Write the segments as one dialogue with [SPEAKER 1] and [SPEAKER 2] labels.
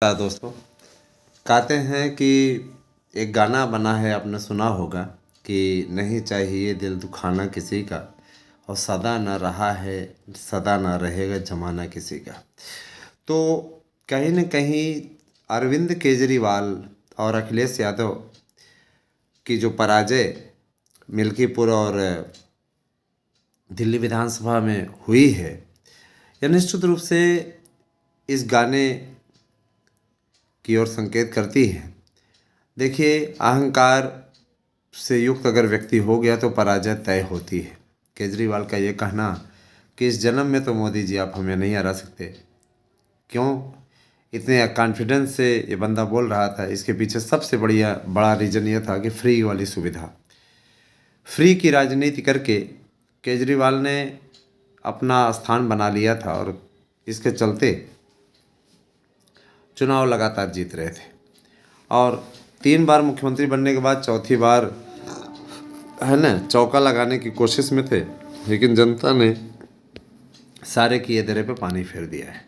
[SPEAKER 1] दोस्तों, कहते हैं कि एक गाना बना है, आपने सुना होगा कि नहीं चाहिए दिल दुखाना किसी का, और सदा न रहा है सदा न रहेगा जमाना किसी का। तो कहीं न कहीं अरविंद केजरीवाल और अखिलेश यादव की जो पराजय मिल्कीपुर और दिल्ली विधानसभा में हुई है, यह निश्चित रूप से इस गाने की ओर संकेत करती है। देखिए, अहंकार से युक्त अगर व्यक्ति हो गया तो पराजय तय होती है। केजरीवाल का ये कहना कि इस जन्म में तो मोदी जी आप हमें नहीं हरा सकते, क्यों इतने कॉन्फिडेंस से ये बंदा बोल रहा था, इसके पीछे सबसे बड़ा रीज़न ये था कि फ्री वाली सुविधा, फ्री की राजनीति करके केजरीवाल ने अपना स्थान बना लिया था और इसके चलते चुनाव लगातार जीत रहे थे। और 3 बार मुख्यमंत्री बनने के बाद चौथी बार है ना चौका लगाने की कोशिश में थे, लेकिन जनता ने सारे किए धरे पे पानी फेर दिया है।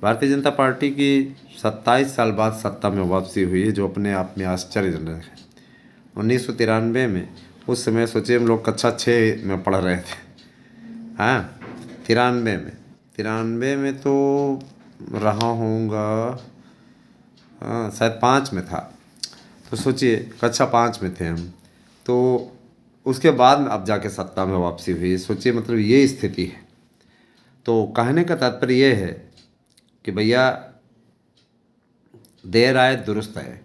[SPEAKER 1] भारतीय जनता पार्टी की 27 साल बाद सत्ता में वापसी हुई है, जो अपने आप में आश्चर्यजनक है। 1993 में, उस समय सोचिए हम लोग कक्षा 6 में पढ़ रहे थे। हाँ, 93 में तो रहा होऊंगा, हाँ शायद 5 में था। तो सोचिए कक्षा 5 में थे हम, तो उसके बाद में अब जाके सत्ता में वापसी हुई। सोचिए, मतलब ये स्थिति है। तो कहने का तात्पर्य ये है कि भैया देर आए दुरुस्त आए।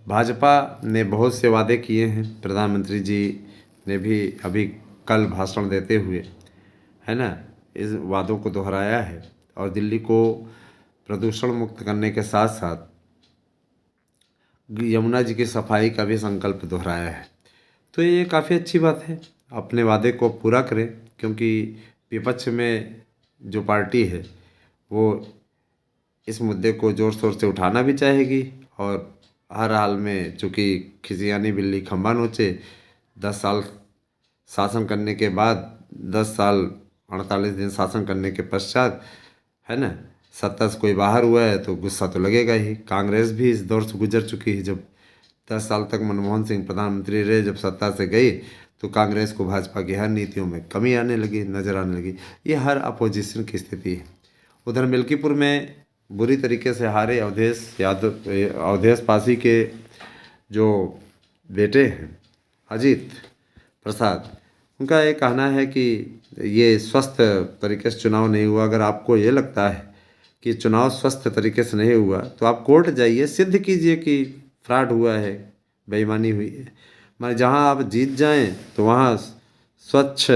[SPEAKER 1] भाजपा ने बहुत से वादे किए हैं, प्रधानमंत्री जी ने भी अभी कल भाषण देते हुए है ना इस वादों को दोहराया है, और दिल्ली को प्रदूषण मुक्त करने के साथ साथ यमुना जी की सफाई का भी संकल्प दोहराया है। तो ये काफ़ी अच्छी बात है, अपने वादे को पूरा करें, क्योंकि विपक्ष में जो पार्टी है वो इस मुद्दे को ज़ोर शोर से उठाना भी चाहेगी, और हर हाल में चूँकि खिसियानी बिल्ली खंभा नोचे, 10 साल शासन करने के बाद 10 साल 48 दिन शासन करने के पश्चात है ना सत्ता से कोई बाहर हुआ है तो गुस्सा तो लगेगा ही। कांग्रेस भी इस दौर से गुजर चुकी है। जब 10 साल तक मनमोहन सिंह प्रधानमंत्री रहे, जब सत्ता से गई तो कांग्रेस को भाजपा की हर नीतियों में कमी आने लगी, नज़र आने लगी। ये हर अपोजिशन की स्थिति है। उधर मिल्कीपुर में बुरी तरीके से हारे अवधेश पासी के जो बेटे हैं अजीत प्रसाद, उनका ये कहना है कि ये स्वस्थ तरीके से चुनाव नहीं हुआ। अगर आपको ये लगता है कि चुनाव स्वस्थ तरीके से नहीं हुआ तो आप कोर्ट जाइए, सिद्ध कीजिए कि फ्रॉड हुआ है, बेईमानी हुई है। मगर जहां आप जीत जाएं तो वहां स्वच्छ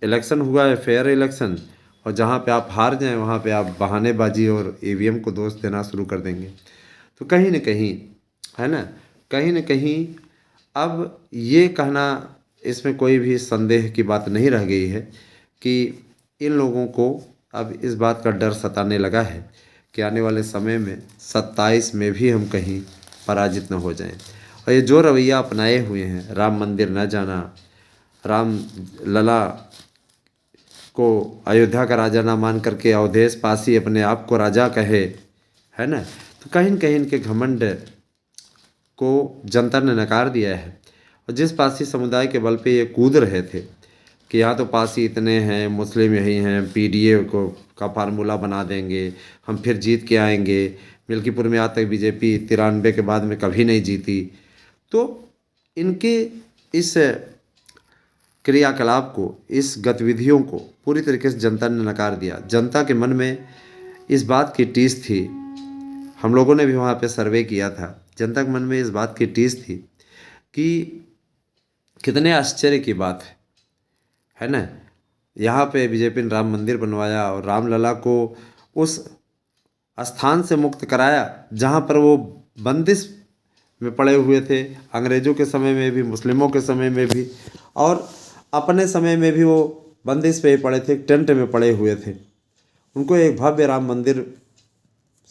[SPEAKER 1] इलेक्शन हुआ है, फेयर इलेक्शन, और जहां पे आप हार जाएं वहां पे आप बहानेबाजी और ईवीएम को दोष देना शुरू कर देंगे। तो कहीं न कहीं है ना, कहीं न कहीं अब ये कहना, इसमें कोई भी संदेह की बात नहीं रह गई है कि इन लोगों को अब इस बात का डर सताने लगा है कि आने वाले समय में 27 में भी हम कहीं पराजित न हो जाएं। और ये जो रवैया अपनाए हुए हैं, राम मंदिर न जाना, राम लला को अयोध्या का राजा ना मान करके अवधेश पासी अपने आप को राजा कहे, है ना, तो कहीं न कहीं इनके घमंड को जनता ने नकार दिया है। और जिस पासी समुदाय के बल पे ये कूद रहे थे कि यहाँ तो पासी इतने हैं, मुस्लिम यही हैं, पीडीए को का फार्मूला बना देंगे, हम फिर जीत के आएंगे। मिल्कीपुर में आज तक बीजेपी 93 के बाद में कभी नहीं जीती। तो इनके इस क्रियाकलाप को, इस गतिविधियों को पूरी तरीके से जनता ने नकार दिया। जनता के मन में इस बात की टीस थी, हम लोगों ने भी वहाँ पे सर्वे किया था, जनता के मन में इस बात की टीस थी कि कितने आश्चर्य की बात है ना, यहाँ पे बीजेपी ने राम मंदिर बनवाया और रामलला को उस स्थान से मुक्त कराया जहाँ पर वो बंदिश में पड़े हुए थे, अंग्रेज़ों के समय में भी, मुस्लिमों के समय में भी, और अपने समय में भी वो बंदिश पे ही पड़े थे, टेंट में पड़े हुए थे। उनको एक भव्य राम मंदिर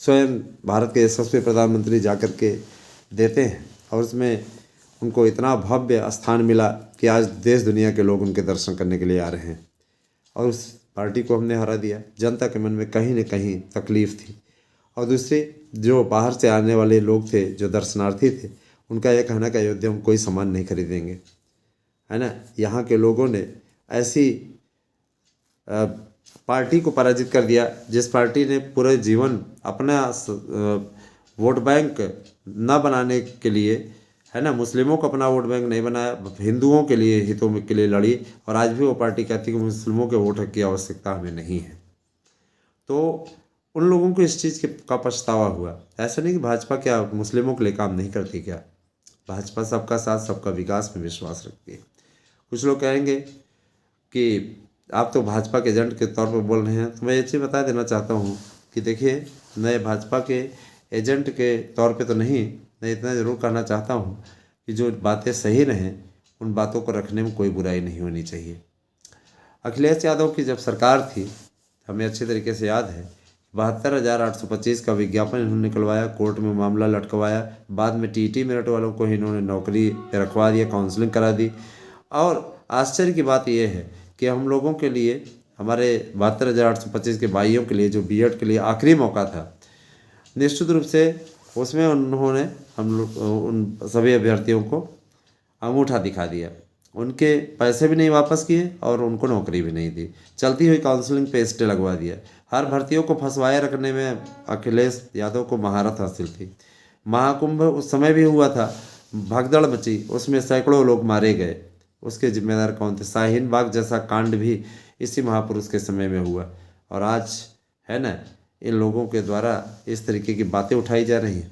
[SPEAKER 1] स्वयं भारत के यशस्वी प्रधानमंत्री जाकर के देते हैं, और उसमें उनको इतना भव्य स्थान मिला कि आज देश दुनिया के लोग उनके दर्शन करने के लिए आ रहे हैं। और उस पार्टी को हमने हरा दिया। जनता के मन में कहीं न कहीं तकलीफ़ थी, और दूसरी जो बाहर से आने वाले लोग थे, जो दर्शनार्थी थे, उनका यह कहना कि अयोध्या में कोई सामान नहीं खरीदेंगे, है ना। यहाँ के लोगों ने ऐसी पार्टी को पराजित कर दिया जिस पार्टी ने पूरे जीवन अपना वोट बैंक न बनाने के लिए, है ना, मुस्लिमों को अपना वोट बैंक नहीं बनाया, हिंदुओं के लिए हितों के लिए लड़ी, और आज भी वो पार्टी कहती है कि मुस्लिमों के वोट की आवश्यकता हमें नहीं है। तो उन लोगों को इस चीज़ का पछतावा हुआ। ऐसा नहीं कि भाजपा क्या मुस्लिमों के लिए काम नहीं करती, क्या भाजपा सबका साथ सबका विकास में विश्वास रखती है। कुछ लोग कहेंगे कि आप तो भाजपा के एजेंट के तौर पर बोल रहे हैं, तो मैं ये चीज़ बता देना चाहता हूँ कि देखिए, मैं भाजपा के एजेंट के तौर पे तो नहीं, मैं इतना ज़रूर कहना चाहता हूँ कि जो बातें सही रहें उन बातों को रखने में कोई बुराई नहीं होनी चाहिए। अखिलेश यादव की जब सरकार थी, हमें अच्छे तरीके से याद है, 72,825 का विज्ञापन इन्होंने निकलवाया, कोर्ट में मामला लटकवाया, बाद में टीटी मेरठ वालों को इन्होंने नौकरी पे रखवा दिया, काउंसलिंग करा दी। और आश्चर्य की बात यह है कि हम लोगों के लिए, हमारे 72,825 के भाइयों के लिए जो बीएड के लिए आखिरी मौका था, निश्चित रूप से उसमें उन्होंने हम लोग उन सभी अभ्यर्थियों को अंगूठा दिखा दिया। उनके पैसे भी नहीं वापस किए और उनको नौकरी भी नहीं दी। चलती हुई काउंसलिंग पे स्टे लगवा दिया। हर भर्तियों को फंसवाए रखने में अखिलेश यादव को महारत हासिल थी। महाकुंभ उस समय भी हुआ था, भगदड़ मची, उसमें सैकड़ों लोग मारे गए। उसके जिम्मेदार कौन थे? शाहीन बाग जैसा कांड भी इसी महापुरुष के समय में हुआ। और आज, है ना, इन लोगों के द्वारा इस तरीके की बातें उठाई जा रही हैं,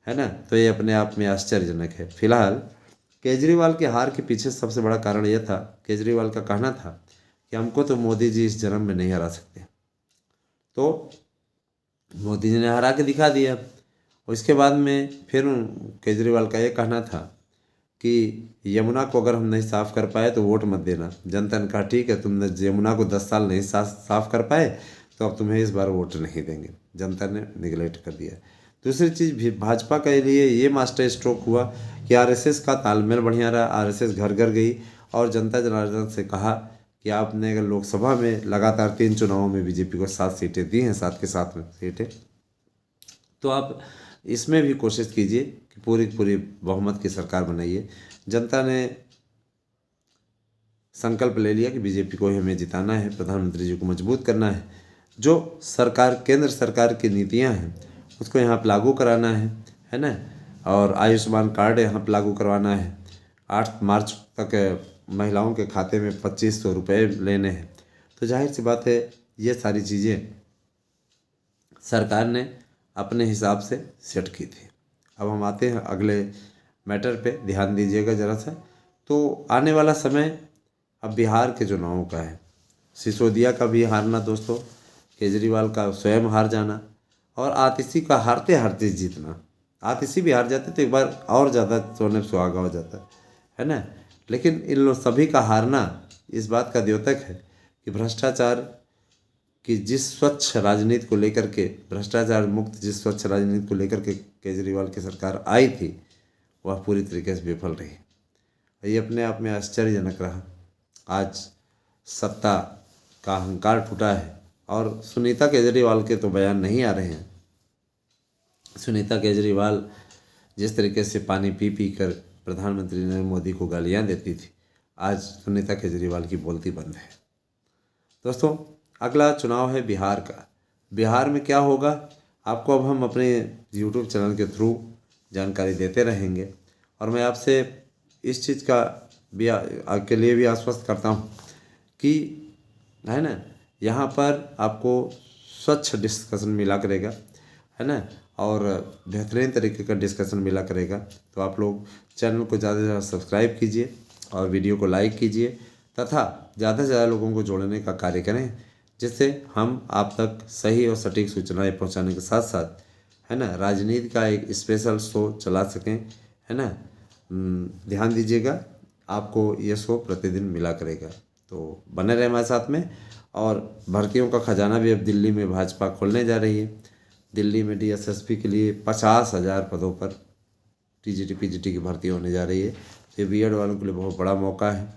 [SPEAKER 1] है ना। तो ये अपने आप में आश्चर्यजनक है। फिलहाल केजरीवाल के हार के पीछे सबसे बड़ा कारण यह था, केजरीवाल का कहना था कि हमको तो मोदी जी इस जन्म में नहीं हरा सकते। तो मोदी जी ने हरा के दिखा दिया। उसके बाद में फिर केजरीवाल का ये कहना था कि यमुना को अगर हम नहीं साफ़ कर पाए तो वोट मत देना। जनता ने कहा ठीक है, तुमने यमुना को 10 साल नहीं साफ़ कर पाए तो अब तुम्हें इस बार वोट नहीं देंगे। जनता ने निगलेक्ट कर दिया। दूसरी चीज़ भी भाजपा के लिए ये मास्टर स्ट्रोक हुआ कि आरएसएस का तालमेल बढ़िया रहा। आरएसएस घर घर गई और जनता जनार्दन से कहा कि आपने अगर लोकसभा में लगातार 3 चुनावों में बीजेपी को 7 सीटें दी हैं, 7 के 7 सीटें, तो आप इसमें भी कोशिश कीजिए कि पूरी बहुमत की सरकार बनाइए। जनता ने संकल्प ले लिया कि बीजेपी को ही हमें जिताना है, प्रधानमंत्री जी को मजबूत करना है। जो सरकार, केंद्र सरकार की नीतियां हैं उसको यहाँ पर लागू कराना है ना। और आयुष्मान कार्ड यहाँ पर लागू करवाना है। 8 मार्च तक महिलाओं के खाते में 2500 रुपये लेने हैं। तो जाहिर सी बात है, ये सारी चीज़ें सरकार ने अपने हिसाब से सेट की थी। अब हम आते हैं अगले मैटर पे, ध्यान दीजिएगा ज़रा सा। तो आने वाला समय अब बिहार के चुनावों का है। सिसोदिया का भी हारना दोस्तों, केजरीवाल का स्वयं हार जाना, और आतिशी का हारते हारते जीतना। आतिशी भी हार जाते तो एक बार और ज़्यादा सोने पे सुहागा हो जाता, है ना। लेकिन इन लोग सभी का हारना इस बात का द्योतक है कि भ्रष्टाचार की जिस स्वच्छ राजनीति को लेकर के, भ्रष्टाचार मुक्त जिस स्वच्छ राजनीति को लेकर के केजरीवाल की सरकार आई थी, वह पूरी तरीके से विफल रही। ये अपने आप में आश्चर्यजनक रहा। आज सत्ता का अहंकार टूटा है और सुनीता केजरीवाल के तो बयान नहीं आ रहे हैं। सुनीता केजरीवाल जिस तरीके से पानी पी पी कर प्रधानमंत्री नरेंद्र मोदी को गालियाँ देती थी, आज सुनीता केजरीवाल की बोलती बंद है। दोस्तों, अगला चुनाव है बिहार का। बिहार में क्या होगा आपको अब हम अपने YouTube चैनल के थ्रू जानकारी देते रहेंगे। और मैं आपसे इस चीज़ का भी के लिए भी आश्वस्त करता हूँ कि, है ना, यहाँ पर आपको स्वच्छ डिस्कशन मिला करेगा, है ना, और बेहतरीन तरीके का डिस्कशन मिला करेगा। तो आप लोग चैनल को ज़्यादा से ज़्यादा सब्सक्राइब कीजिए और वीडियो को लाइक कीजिए तथा ज़्यादा से ज़्यादा लोगों को जोड़ने का कार्य करें, जिससे हम आप तक सही और सटीक सूचनाएं पहुंचाने के साथ साथ, है ना, राजनीति का एक स्पेशल शो चला सकें, है ना। ध्यान दीजिएगा, आपको ये शो प्रतिदिन मिला करेगा। तो बने रहे हमारे साथ में। और भर्तियों का खजाना भी अब दिल्ली में भाजपा खोलने जा रही है। दिल्ली में DSSP के लिए 50,000 पदों पर TGT PGT की भर्ती होने जा रही है। तो ये BED वालों के लिए बहुत बड़ा मौका है।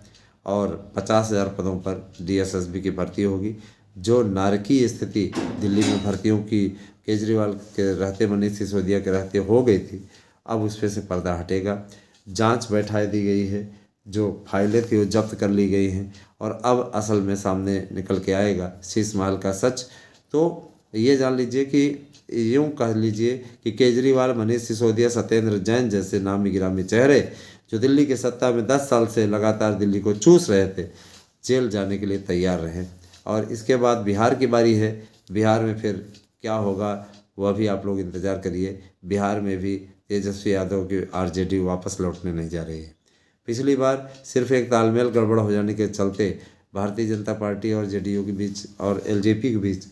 [SPEAKER 1] और 50,000 पदों पर DSSP की भर्ती होगी। जो नारकीय स्थिति दिल्ली में भर्तियों की केजरीवाल के रहते, मनीष सिसोदिया के रहते हो गई थी, अब उस पर से पर्दा हटेगा। जांच बैठा दी गई है, जो फाइलें थी वो जब्त कर ली गई हैं और अब असल में सामने निकल के आएगा शीश महल का सच। तो ये जान लीजिए कि यूँ कह लीजिए कि केजरीवाल, मनीष सिसोदिया, सत्येंद्र जैन जैसे नामी गिरामी चेहरे जो दिल्ली की सत्ता में 10 साल से लगातार दिल्ली को चूस रहे थे, जेल जाने के लिए तैयार रहे। और इसके बाद बिहार की बारी है। बिहार में फिर क्या होगा वह भी आप लोग इंतज़ार करिए। बिहार में भी तेजस्वी यादव की आरजेडी वापस लौटने नहीं जा रही है। पिछली बार सिर्फ एक तालमेल गड़बड़ हो जाने के चलते भारतीय जनता पार्टी और जेडीयू के बीच और एलजेपी के बीच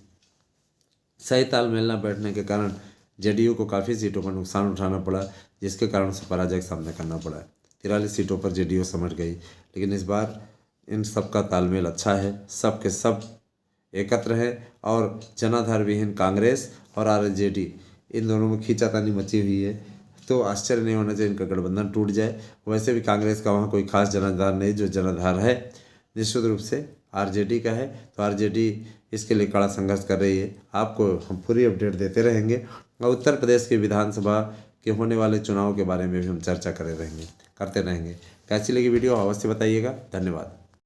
[SPEAKER 1] सही तालमेल न बैठने के कारण जेडीयू को काफ़ी सीटों पर नुकसान उठाना पड़ा, जिसके कारण उसे पराजय का सामना करना पड़ा। 43 सीटों पर जेडीयू समझ गई, लेकिन इस बार इन सब का तालमेल अच्छा है, सब के सब एकत्र है और जनाधार विहीन कांग्रेस और आरजेडी इन दोनों में खींचातानी मची हुई है। तो आश्चर्य नहीं होना चाहिए इनका गठबंधन टूट जाए। वैसे भी कांग्रेस का वहाँ कोई खास जनाधार नहीं, जो जनाधार है निश्चित रूप से आरजेडी का है। तो आरजेडी इसके लिए कड़ा संघर्ष कर रही है। आपको हम पूरी अपडेट देते रहेंगे और उत्तर प्रदेश की विधानसभा के होने वाले चुनाव के बारे में भी हम चर्चा करते रहेंगे। कैसी लगी वीडियो अवश्य बताइएगा। धन्यवाद।